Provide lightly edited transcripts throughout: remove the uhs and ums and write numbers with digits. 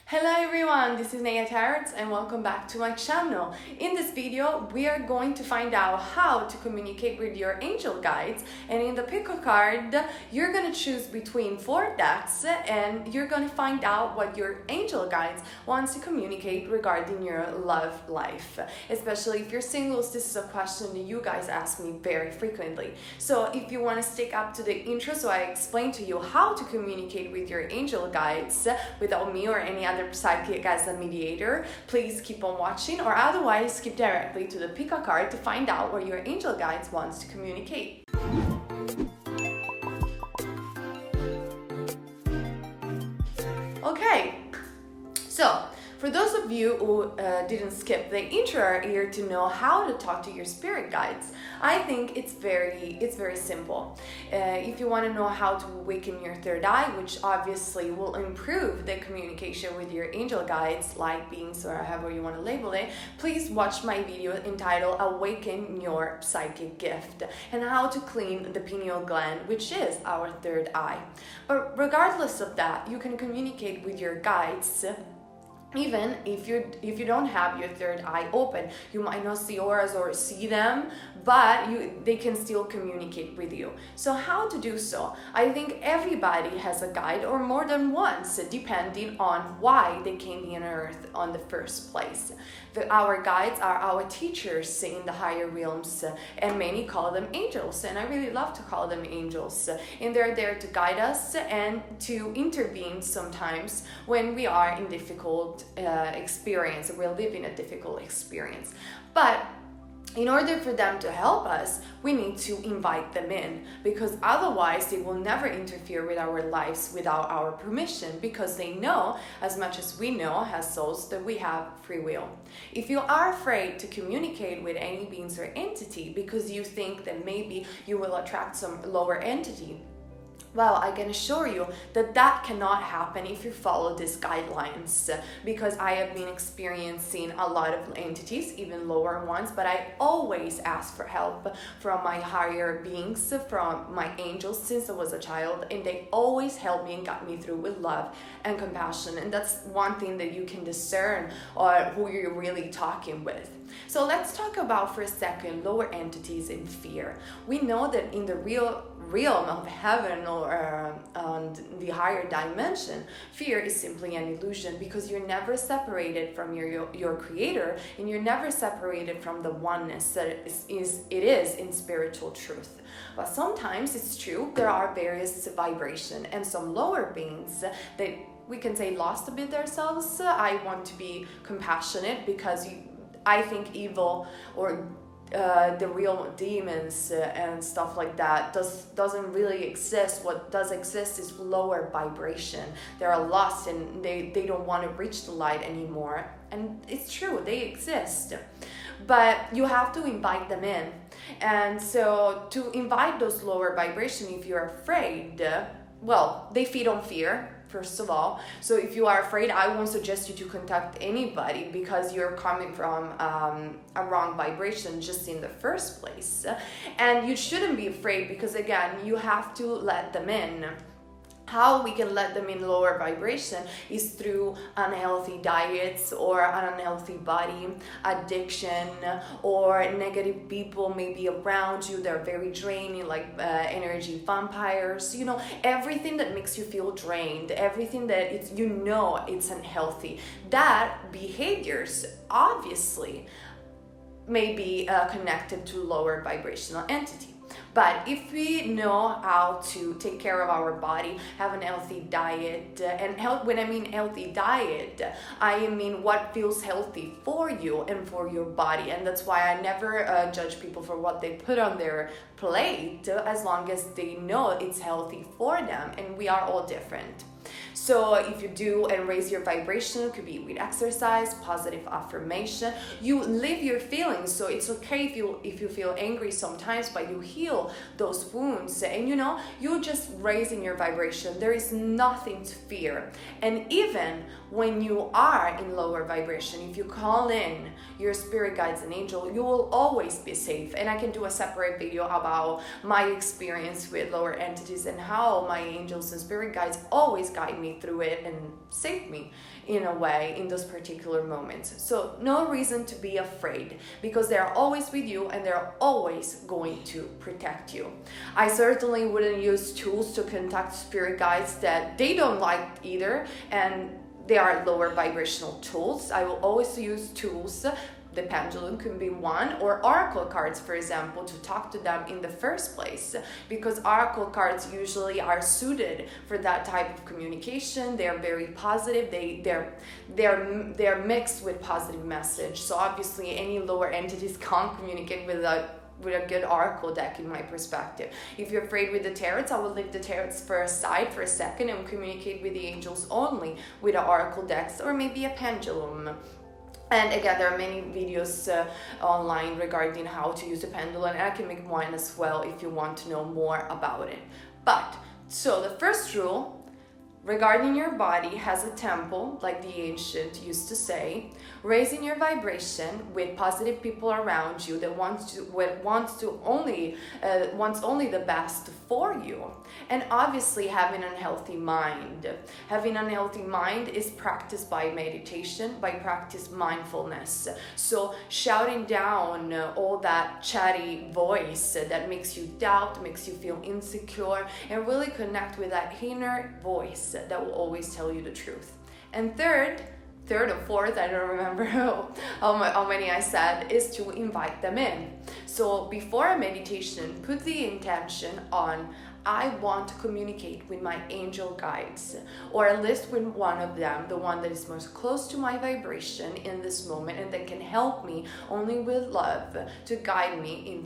Hello everyone, this is Neyah Tarots and welcome back to my channel. In this video, we are going to find out how to communicate with your angel guides, and in the pick a card, you're going to choose between 4 decks and you're going to find out what your angel guides wants to communicate regarding your love life. Especially if you're singles, this is a question that you guys ask me very frequently. So if you want to stick up to the intro so I explain to you how to communicate with your angel guides without me or any other psychic as a mediator, please keep on watching, or otherwise skip directly to the pick a card to find out where your angel guides wants to communicate. Okay, so for those of you who didn't skip the intro are here to know how to talk to your spirit guides. I think it's very simple. If you want to know how to awaken your third eye, which obviously will improve the communication with your angel guides, light beings, or however you want to label it, please watch my video entitled Awaken Your Psychic Gift and how to clean the pineal gland, which is our third eye. But regardless of that, you can communicate with your guides even if you don't have your third eye open. You might not see auras or see them, but they can still communicate with you. So how to do so? I think everybody has a guide, or more than once, depending on why they came here on earth on the first place. Our guides are our teachers in the higher realms, and many call them angels, and I really love to call them angels. And they're there to guide us and to intervene sometimes when we are in difficult experience, we're living a difficult experience. But in order for them to help us, we need to invite them in, because otherwise they will never interfere with our lives without our permission, because they know, as much as we know as souls, that we have free will. If you are afraid to communicate with any beings or entity because you think that maybe you will attract some lower entity, well, I can assure you that that cannot happen if you follow these guidelines, because I have been experiencing a lot of entities, even lower ones, but I always ask for help from my higher beings, from my angels since I was a child, and they always helped me and got me through with love and compassion. And that's one thing that you can discern who you're really talking with. So let's talk about for a second lower entities and fear. We know that in the realm of heaven or on the higher dimension, fear is simply an illusion, because you're never separated from your creator, and you're never separated from the oneness that it is in spiritual truth. But sometimes it's true, there are various vibration and some lower beings that we can say lost a bit themselves. I want to be compassionate, because I think evil or the real demons and stuff like that doesn't really exist. What does exist is lower vibration. They're lost and they don't want to reach the light anymore. And it's true, they exist. But you have to invite them in. And so to invite those lower vibration, if you're afraid, well, they feed on fear. First of all, so if you are afraid, I won't suggest you to contact anybody, because you're coming from a wrong vibration just in the first place. And you shouldn't be afraid, because again, you have to let them in. How we can let them in lower vibration is through unhealthy diets or an unhealthy body, addiction, or negative people maybe around you. They're very draining, like energy vampires, everything that makes you feel drained, everything that it's unhealthy. That behaviors obviously may be connected to lower vibrational entity. But if we know how to take care of our body, have an healthy diet, and when I mean healthy diet, I mean what feels healthy for you and for your body. And that's why I never judge people for what they put on their plate, as long as they know it's healthy for them, and we are all different. So if you do and raise your vibration, it could be with exercise, positive affirmation. You live your feelings, so it's okay if you feel angry sometimes, but you heal those wounds, and you're just raising your vibration. There is nothing to fear. And even when you are in lower vibration, if you call in your spirit guides and angel, you will always be safe. And I can do a separate video about my experience with lower entities and how my angels and spirit guides always guide me through it and save me in a way in those particular moments. So no reason to be afraid, because they're always with you and they're always going to protect you. I certainly wouldn't use tools to contact spirit guides that they don't like either, and they are lower vibrational tools. I will always use tools. The pendulum can be one, or oracle cards, for example, to talk to them in the first place, because oracle cards usually are suited for that type of communication. They're very positive. They're mixed with positive message. So obviously, any lower entities can't communicate with a good oracle deck, in my perspective. If you're afraid with the tarots, I will leave the tarots aside for a second and communicate with the angels only with the oracle decks, or maybe a pendulum. And again, there are many videos online regarding how to use a pendulum, and I can make one as well if you want to know more about it. But, so the first rule regarding your body has a temple, like the ancient used to say. Raising your vibration with positive people around you that wants only the best for you. And obviously having an unhealthy mind. Having an unhealthy mind is practiced by meditation, by practice mindfulness. So shouting down all that chatty voice that makes you doubt, makes you feel insecure, and really connect with that inner voice that will always tell you the truth. And third or fourth, I don't remember how many I said, is to invite them in. So before a meditation, put the intention on, I want to communicate with my angel guides, or at least with one of them, the one that is most close to my vibration in this moment and that can help me only with love to guide me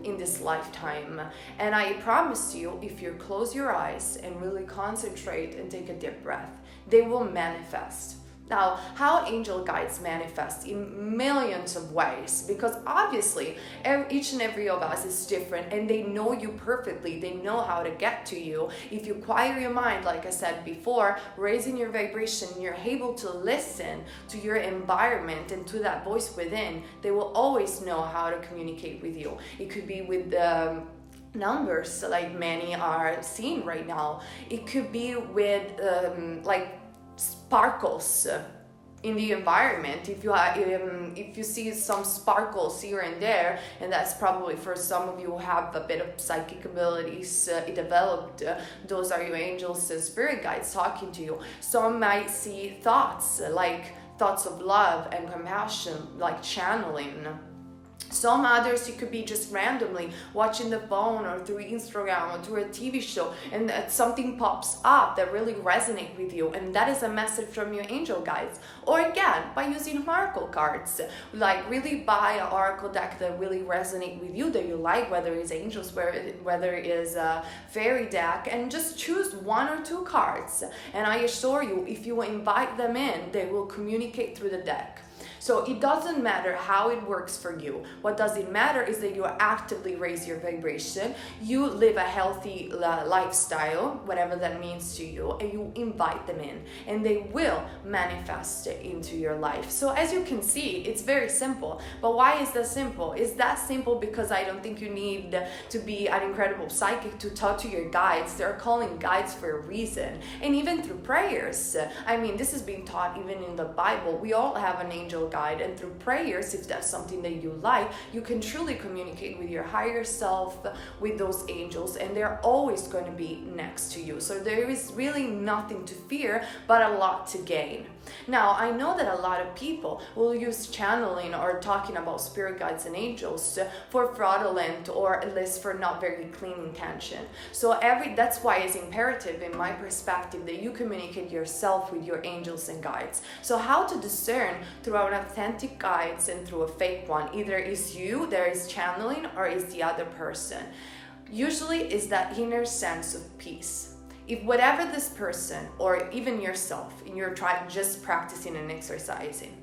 in this lifetime. And I promise you, if you close your eyes and really concentrate and take a deep breath, they will manifest. Now, how angel guides manifest in millions of ways, because obviously each and every of us is different and they know you perfectly. They know how to get to you. If you quiet your mind, like I said before, raising your vibration, you're able to listen to your environment and to that voice within, they will always know how to communicate with you. It could be with numbers, like many are seeing right now. It could be with like sparkles in the environment. If you see some sparkles here and there, and that's probably for some of you who have a bit of psychic abilities developed, those are your angels and spirit guides talking to you. Some might see thoughts, like thoughts of love and compassion, like channeling. Some others, you could be just randomly watching the phone or through Instagram or through a TV show, and something pops up that really resonates with you, and that is a message from your angel guides. Or again, by using oracle cards, like really buy an oracle deck that really resonates with you, that you like, whether it's angels, whether it is a fairy deck, and just choose one or two cards. And I assure you, if you invite them in, they will communicate through the deck. So it doesn't matter how it works for you. What doesn't matter is that you actively raise your vibration, you live a healthy lifestyle, whatever that means to you, and you invite them in, and they will manifest it into your life. So as you can see, it's very simple. But why is that simple? Is that simple because I don't think you need to be an incredible psychic to talk to your guides. They're calling guides for a reason. And even through prayers. I mean, this is being taught even in the Bible. We all have an angel guide, and through prayers, if that's something that you like, you can truly communicate with your higher self, with those angels, and they're always going to be next to you. So there is really nothing to fear, but a lot to gain. Now, I know that a lot of people will use channeling or talking about spirit guides and angels for fraudulent, or at least for not very clean intention. So that's why it's imperative, in my perspective, that you communicate yourself with your angels and guides. So how to discern through an authentic guides and through a fake one? Either is you, there is channeling, or is the other person. Usually is that inner sense of peace. If whatever this person, or even yourself, and you're just practicing and exercising,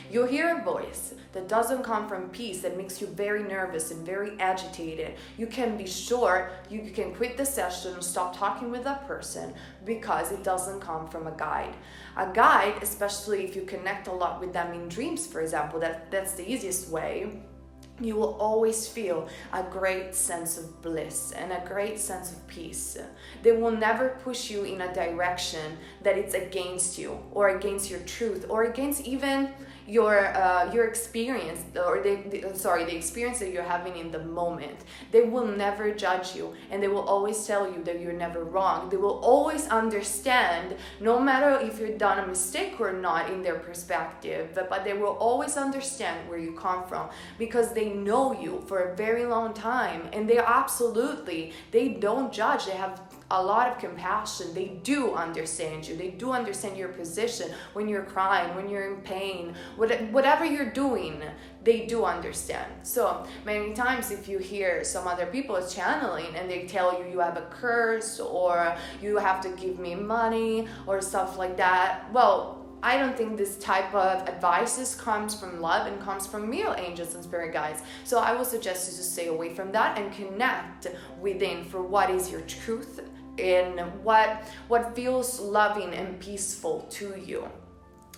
You hear a voice that doesn't come from peace, that makes you very nervous and very agitated. You can be sure you can quit the session and stop talking with that person because it doesn't come from a guide. A guide, especially if you connect a lot with them in dreams, for example, that's the easiest way. You will always feel a great sense of bliss and a great sense of peace. They will never push you in a direction that it's against you or against your truth or against even your experience or the experience that you're having in the moment. They will never judge you, and they will always tell you that you're never wrong. They will always understand, no matter if you've done a mistake or not in their perspective, but they will always understand where you come from because they know you for a very long time, and they don't judge. They have a lot of compassion. They do understand you. They do understand your position when you're crying, when you're in pain, whatever you're doing, they do understand. So many times if you hear some other people channeling and they tell you have a curse or you have to give me money or stuff like that, well, I don't think this type of advices comes from love and comes from real angels and spirit guides. So I will suggest you to stay away from that and connect within for what is your truth and what feels loving and peaceful to you.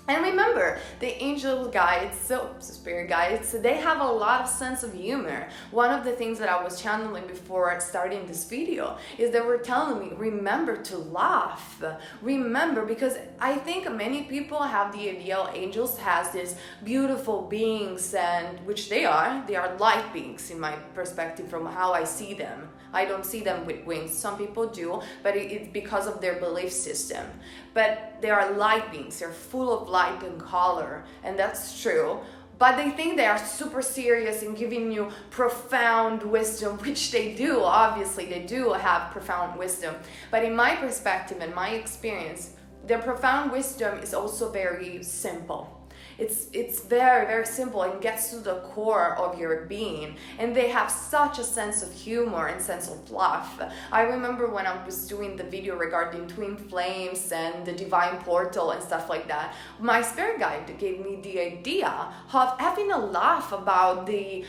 And remember, the angel guides, so spirit guides, they have a lot of sense of humor. One of the things that I was channeling before starting this video is they were telling me, remember to laugh. Remember, because I think many people have the idea angels has these beautiful beings, and which they are light beings in my perspective from how I see them. I don't see them with wings. Some people do, but it's because of their belief system. But they are light beings. They're full of light and color, and that's true. But they think they are super serious in giving you profound wisdom, which they do. Obviously, they do have profound wisdom. But in my perspective and my experience, their profound wisdom is also very simple. It's very, very simple and gets to the core of your being. And they have such a sense of humor and sense of laugh. I remember when I was doing the video regarding twin flames and the divine portal and stuff like that, my spirit guide gave me the idea of having a laugh about the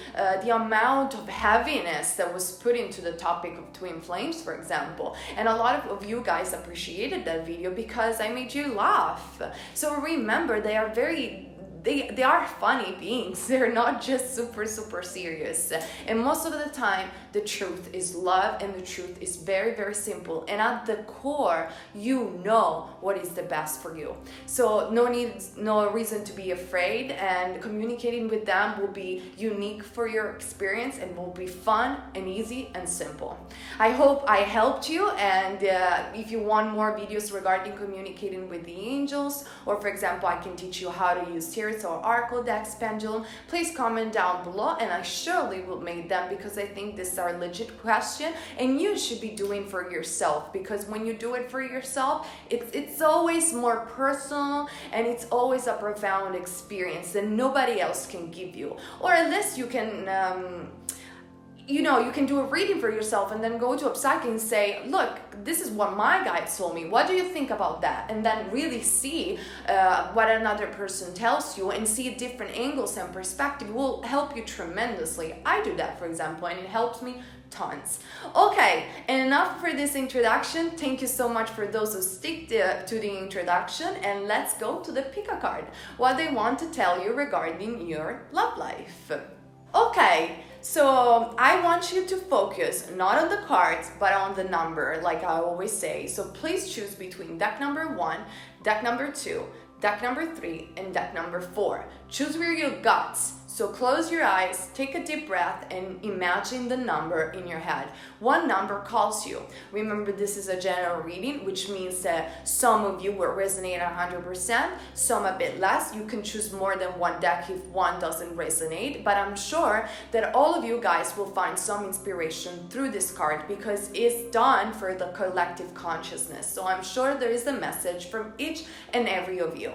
amount of heaviness that was put into the topic of twin flames, for example. And a lot of you guys appreciated that video because I made you laugh. So remember, they are they are funny beings. They're not just super, super serious. And most of the time, the truth is love, and the truth is very, very simple. And at the core, you know what is the best for you. So no reason to be afraid, and communicating with them will be unique for your experience and will be fun and easy and simple. I hope I helped you, and if you want more videos regarding communicating with the angels, or for example, I can teach you how to use tarot or oracle decks, pendulum, please comment down below, and I surely will make them because I think this is our legit question and you should be doing for yourself, because when you do it for yourself, it's always more personal and it's always a profound experience that nobody else can give you. Or at least you can you can do a reading for yourself and then go to a psychic and say, look, this is what my guides told me. What do you think about that? And then really see what another person tells you and see different angles and perspective will help you tremendously. I do that, for example, and it helps me tons. Okay, and enough for this introduction. Thank you so much for those who stick to the introduction, and let's go to the pick a card. What they want to tell you regarding your love life. Okay, so I want you to focus not on the cards, but on the number, like I always say. So please choose between deck number 1, deck number 2, deck number 3, and deck number 4. Choose where your guts. So close your eyes, take a deep breath, and imagine the number in your head. One number calls you. Remember, this is a general reading, which means that some of you will resonate 100%, some a bit less. You can choose more than one deck if one doesn't resonate, but I'm sure that all of you guys will find some inspiration through this card because it's done for the collective consciousness. So I'm sure there is a message from each and every of you.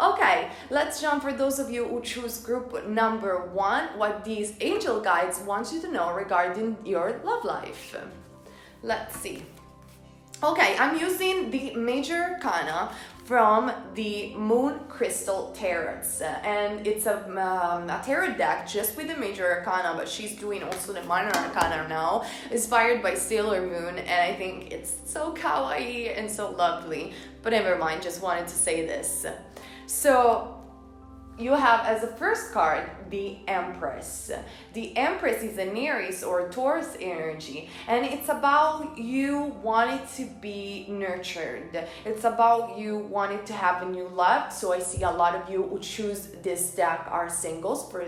Okay, let's jump for those of you who choose group number 1, what these angel guides want you to know regarding your love life. Let's see. Okay, I'm using the major arcana from the Moon Crystal Tarots, and it's a tarot deck just with the major arcana, but she's doing also the minor arcana now, inspired by Sailor Moon, and I think it's so kawaii and so lovely. But never mind, just wanted to say this. So you have as a first card the Empress. The Empress is an Aries or Taurus energy, and it's about you wanting to be nurtured. It's about you wanting to have a new love. So I see a lot of you who choose this deck are single, for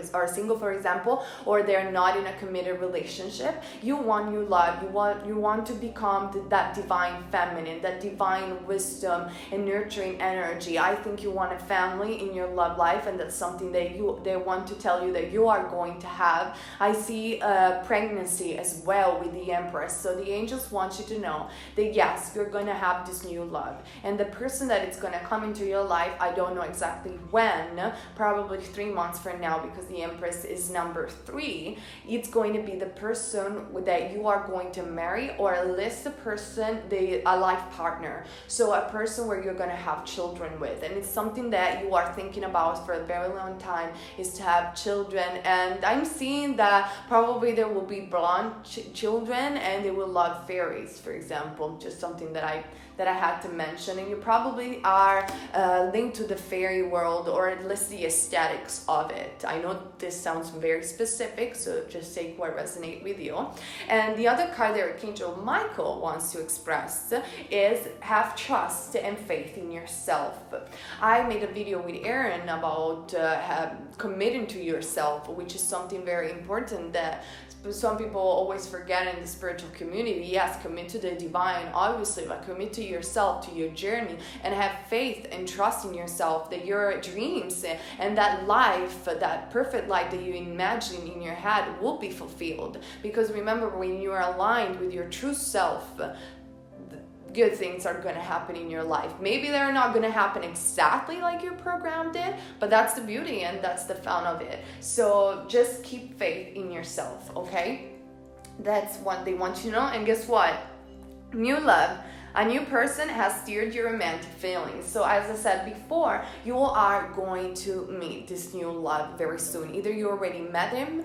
example, or they're not in a committed relationship. You want new love. You want to become that divine feminine, that divine wisdom and nurturing energy. I think you want a family in your love life, and that's something that they want to tell you that you are going to have. I see pregnancy as well with the Empress. So the angels want you to know that yes, you're going to have this new love. And the person that is going to come into your life, I don't know exactly when, probably 3 months from now, because the Empress is number 3. It's going to be the person that you are going to marry, or at least a life partner. So a person where you're going to have children with. And it's something that you are thinking about for a very long time, is to have children. And I'm seeing that probably there will be blonde children, and they will love fairies, for example. Just something that I had to mention. And you probably are linked to the fairy world, or at least the aesthetics of it. I know this sounds very specific, so just take what resonates with you. And the other card that Archangel Michael wants to express is have trust and faith in yourself. I made a video with Aaron about committing to yourself, which is something very important that some people always forget in the spiritual community. Yes, commit to the divine, obviously, but commit to yourself, to your journey, and have faith and trust in yourself that your dreams and that life, that perfect life that you imagine in your head will be fulfilled. Because remember, when you are aligned with your true self, good things are going to happen in your life. Maybe they're not going to happen exactly like your program did, but that's the beauty and that's the fun of it. So just keep faith in yourself, okay? That's what they want you to know. And guess what? New love. A new person has steered your romantic feelings. So as I said before, you are going to meet this new love very soon. Either you already met him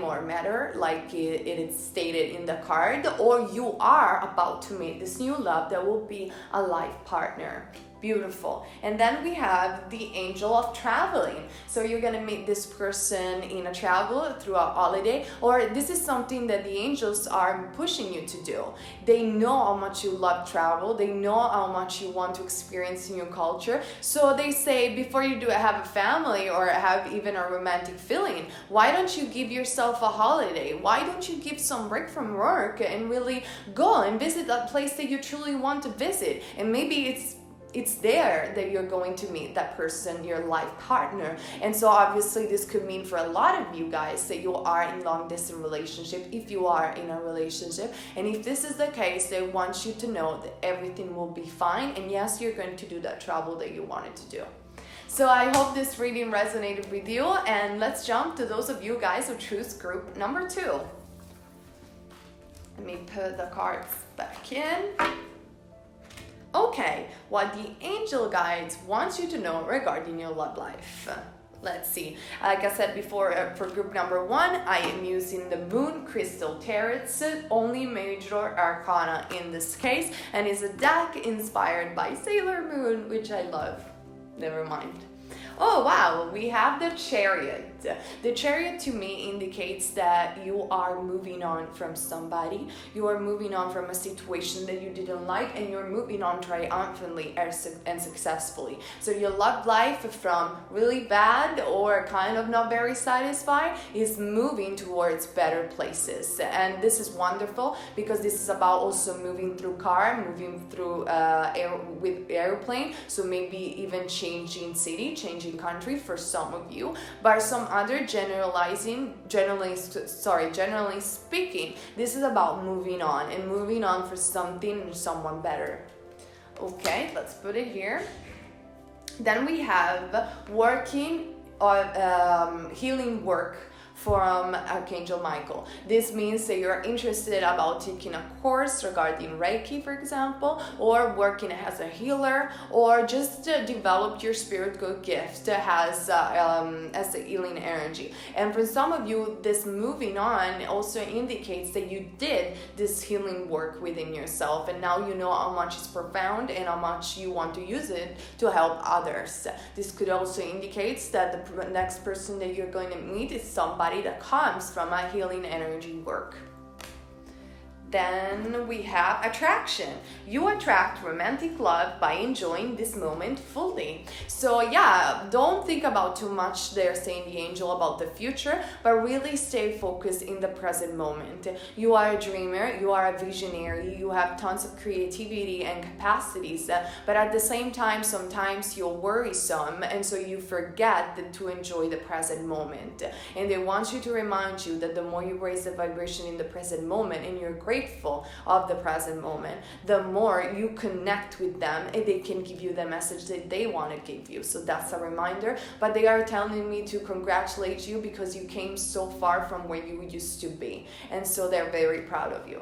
or met her, like it is stated in the card, or you are about to meet this new love that will be a life partner. Beautiful. And then we have the angel of traveling. So you're going to meet this person in a travel through a holiday, or this is something that the angels are pushing you to do. They know how much you love travel. They know how much you want to experience new culture. So they say, before you do have a family or have even a romantic feeling, why don't you give yourself a holiday? Why don't you give some break from work and really go and visit that place that you truly want to visit? And maybe it's there that you're going to meet that person, your life partner. And so obviously this could mean for a lot of you guys that you are in long distance relationship, if you are in a relationship. And if this is the case, they want you to know that everything will be fine. And yes, you're going to do that travel that you wanted to do. So I hope this reading resonated with you. And let's jump to those of you guys who choose group number 2. Let me put the cards back in. Okay, what the angel guides want you to know regarding your love life. Let's see. Like I said before, for group number 1, I am using the Moon Crystal Tarots, only major arcana in this case, and it's a deck inspired by Sailor Moon, which I love. Never mind. Oh wow, we have the Chariot. The Chariot to me indicates that you are moving on from somebody, you are moving on from a situation that you didn't like, and you're moving on triumphantly and successfully. So your love life from really bad or kind of not very satisfied is moving towards better places. And this is wonderful because this is about also moving through car, moving through with airplane, so maybe even changing city, changing country for some of you, but some other generally speaking, this is about moving on for something and someone better. Okay, let's put it here. Then we have working on healing work from Archangel Michael. This means that you're interested about taking a course regarding Reiki, for example, or working as a healer, or just develop your spiritual gift as a healing energy. And for some of you, this moving on also indicates that you did this healing work within yourself, and now you know how much it's profound and how much you want to use it to help others. This could also indicate that the next person that you're going to meet is somebody that comes from a healing energy work. Then we have attraction. You attract romantic love by enjoying this moment fully. So yeah, don't think about too much, they're saying the angel, about the future, but really stay focused in the present moment. You are a dreamer, you are a visionary, you have tons of creativity and capacities, but at the same time, sometimes you're worrisome, and so you forget to enjoy the present moment. And they want you to remind you that the more you raise the vibration in the present moment and you're grateful of the present moment, the more you connect with them and they can give you the message that they want to give you. So that's a reminder. But they are telling me to congratulate you because you came so far from where you used to be, and so they're very proud of you.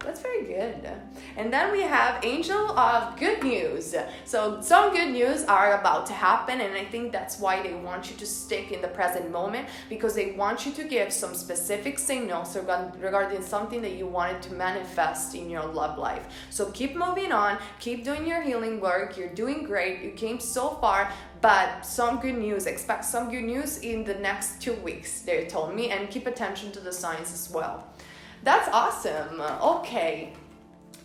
That's very good. And then we have angel of good news. So some good news are about to happen, and I think that's why they want you to stick in the present moment, because they want you to give some specific signals regarding something that you wanted to manifest in your love life. So keep moving on, keep doing your healing work. You're doing great. You came so far, but some good news, expect some good news in the next 2 weeks, they told me, and keep attention to the signs as well. That's awesome. Okay,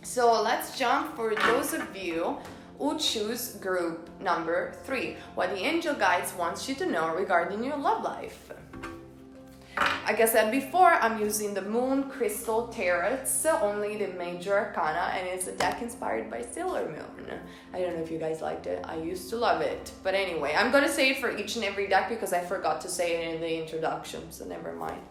so let's jump for those of you who choose group number 3. What the angel guides wants you to know regarding your love life. Like I said before, I'm using the Moon Crystal Tarots, only the major arcana, and it's a deck inspired by Sailor Moon. I don't know if you guys liked it. I used to love it. But anyway, I'm going to say it for each and every deck because I forgot to say it in the introduction, so never mind.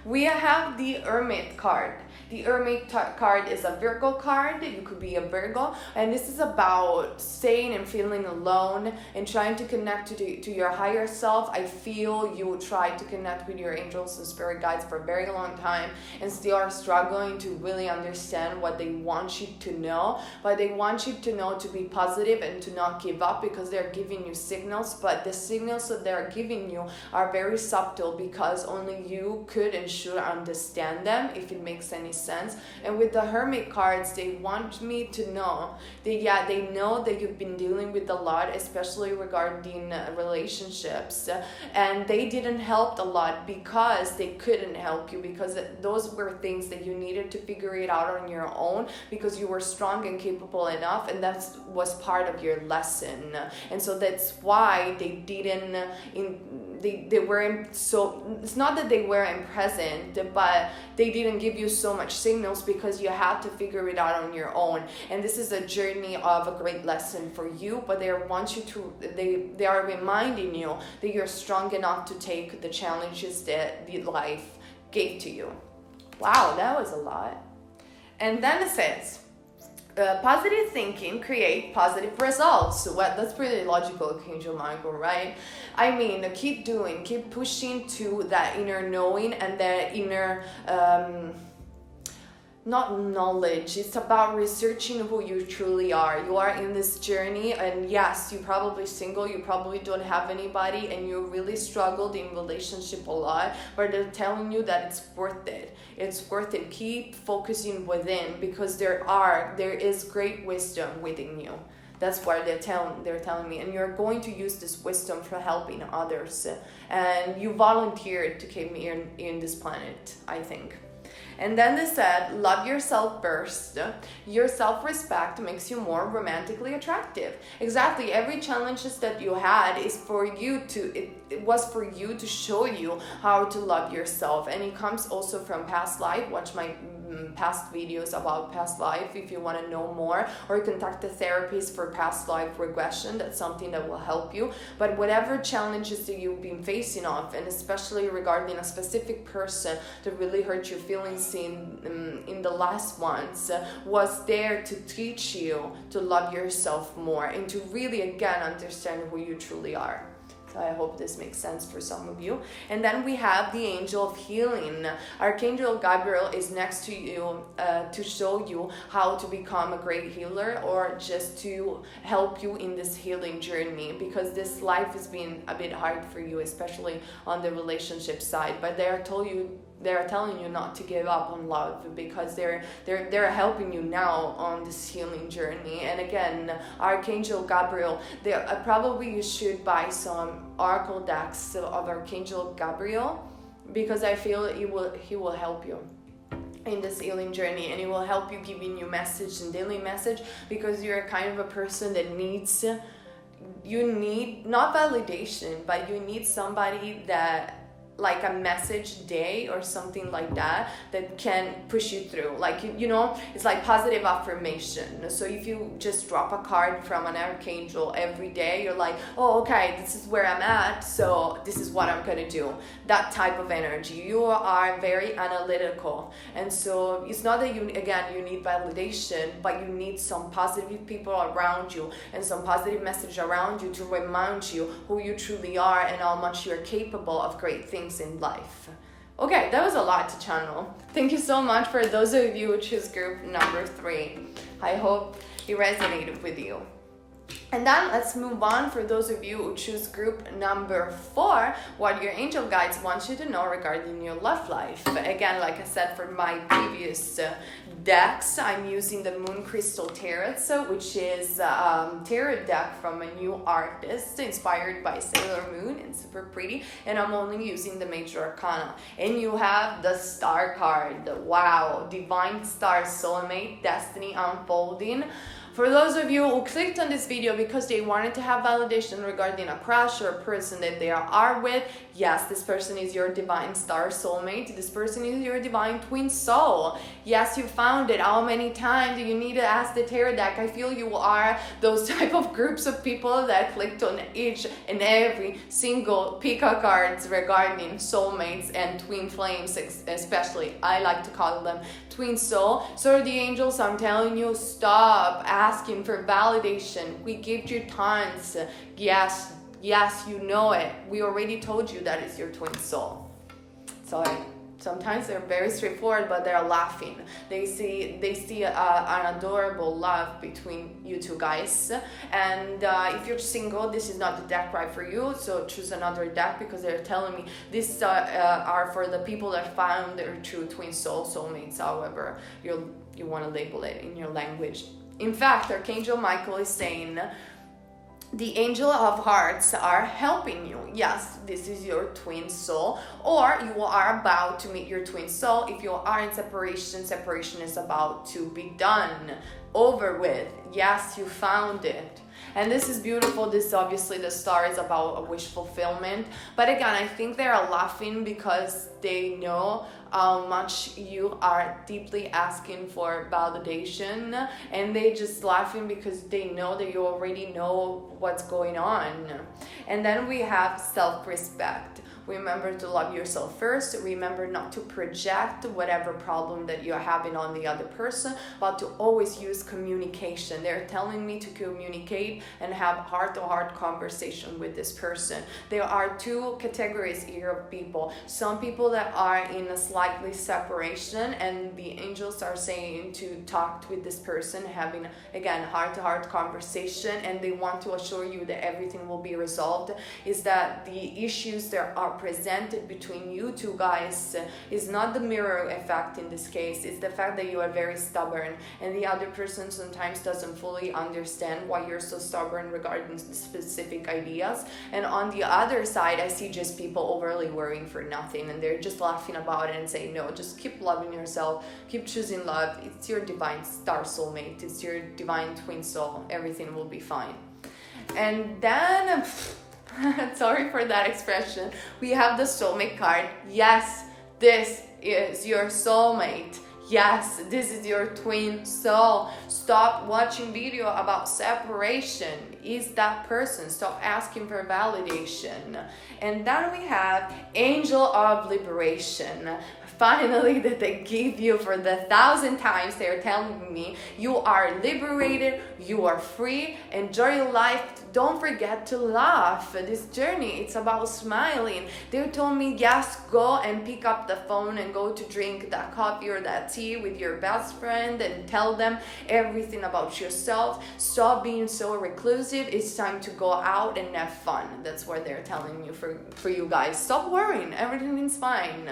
We have the Hermit card. The Hermit card is a Virgo card. You could be a Virgo, and this is about staying and feeling alone and trying to connect to your higher self. I feel you tried to connect with your angels and spirit guides for a very long time and still are struggling to really understand what they want you to know. But they want you to know to be positive and to not give up, because they're giving you signals, but the signals that they're giving you are very subtle, because only you could and should understand them, if it makes any sense. And with the Hermit cards, they want me to know that they know that you've been dealing with a lot, especially regarding relationships, and they didn't help a lot because they couldn't help you, because those were things that you needed to figure it out on your own, because you were strong and capable enough, and that was part of your lesson. And so that's why they didn't they weren't so, it's not that they weren't present, but they didn't give you so much signals because you had to figure it out on your own. And this is a journey of a great lesson for you, but they want you to, they are reminding you that you're strong enough to take the challenges that the life gave to you. Wow, that was a lot. And then it says, positive thinking create positive results. Well, that's pretty logical, Archangel Michael, right? I mean, keep doing, keep pushing to that inner knowing and that inner not knowledge. It's about researching who you truly are. You are in this journey, and yes, you're probably single, you probably don't have anybody, and you really struggled in relationship a lot, but they're telling you that it's worth it. It's worth it. Keep focusing within, because there is great wisdom within you. That's what they're telling me, and you're going to use this wisdom for helping others. And you volunteered to keep me in this planet, I think. And then they said, love yourself first. Your self-respect makes you more romantically attractive. Exactly. Every challenge that you had is for you to, it was for you to show you how to love yourself. And it comes also from past life. Watch my past videos about past life if you want to know more, or contact a therapist for past life regression. That's something that will help you. But whatever challenges that you've been facing off, and especially regarding a specific person that really hurt your feelings in the last ones, was there to teach you to love yourself more and to really again understand who you truly are. I hope this makes sense for some of you. And then we have the angel of healing. Archangel Gabriel is next to you to show you how to become a great healer, or just to help you in this healing journey, because this life has been a bit hard for you, especially on the relationship side. But they are telling you not to give up on love, because they're helping you now on this healing journey. And again, Archangel Gabriel, probably you should buy some oracle decks of Archangel Gabriel, because I feel he will help you in this healing journey, and it will help you giving you message and daily message, because you're kind of a person that you need not validation, but you need somebody that, like a message day or something like that can push you through, like it's like positive affirmation. So if you just drop a card from an archangel every day, you're like, oh, okay, this is where I'm at, so this is what I'm gonna do. That type of energy. You are very analytical, and so it's not that you need validation, but you need some positive people around you and some positive message around you to remind you who you truly are and how much you're capable of great things in life. Okay, that was a lot to channel. Thank you so much for those of you who choose group number 3. I hope it resonated with you. And then let's move on for those of you who choose group number 4, what your angel guides want you to know regarding your love life. Again, like I said, for my previous decks, I'm using the Moon Crystal Tarots, which is a tarot deck from a new artist inspired by Sailor Moon, and super pretty. And I'm only using the Major Arcana. And you have the Star card. Wow, Divine Star, Soulmate, Destiny Unfolding. For those of you who clicked on this video because they wanted to have validation regarding a crush or a person that they are with, yes, this person is your divine star soulmate. This person is your divine twin soul. Yes, you found it. How many times do you need to ask the tarot deck? I feel you are those type of groups of people that clicked on each and every single pick a cards regarding soulmates and twin flames, especially. I like to call them twin soul. So the angels, I'm telling you, stop asking for validation. We give you tons. Yes, you know it. We already told you that is your twin soul. Sorry. Sometimes they're very straightforward, but they're laughing. They see an adorable love between you two guys. And if you're single, this is not the deck right for you. So choose another deck, because they're telling me these are for the people that found their true twin soul soulmates. However, you want to label it in your language. In fact, Archangel Michael is saying, the angel of hearts are helping you. Yes, this is your twin soul, or you are about to meet your twin soul. If you are in separation is about to be done, over with. Yes, you found it. And this is beautiful. This, obviously, the star is about a wish fulfillment. But again, I think they are laughing because they know how much you are deeply asking for validation. And they just laughing because they know that you already know what's going on. And then we have self-respect. Remember to love yourself first. Remember not to project whatever problem that you're having on the other person, but to always use communication. They're telling me to communicate and have heart-to-heart conversation with this person. There are two categories here of people. Some people that are in a slightly separation, and the angels are saying to talk with this person, having, again, heart-to-heart conversation, and they want to assure you that everything will be resolved. Is that the issues that are presented between you two guys is not the mirror effect in this case. It's the fact that you are very stubborn, and the other person sometimes doesn't fully understand why you're so stubborn regarding specific ideas. And on the other side, I see just people overly worrying for nothing, and they're just laughing about it and saying, no, just keep loving yourself, keep choosing love. It's your divine star soulmate, it's your divine twin soul. Everything will be fine. And then sorry for that expression, we have the soulmate card. Yes, this is your soulmate. Yes, this is your twin soul. Stop watching video about separation. is that person. Stop asking for validation. And then we have Angel of Liberation. Finally, that they give you for the 1,000th times, they're telling me you are liberated, you are free, enjoy your life, don't forget to laugh. This journey, it's about smiling. They told me, yes, go and pick up the phone and go to drink that coffee or that tea with your best friend and tell them everything about yourself. Stop being so reclusive. It's time to go out and have fun. That's what they're telling you for you guys. Stop worrying, everything is fine.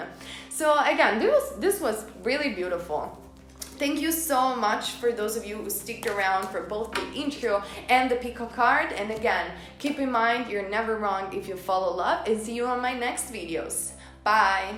So again, this was really beautiful. Thank you so much for those of you who stick around for both the intro and the peacock card. And again, keep in mind, you're never wrong if you follow love, and see you on my next videos. Bye.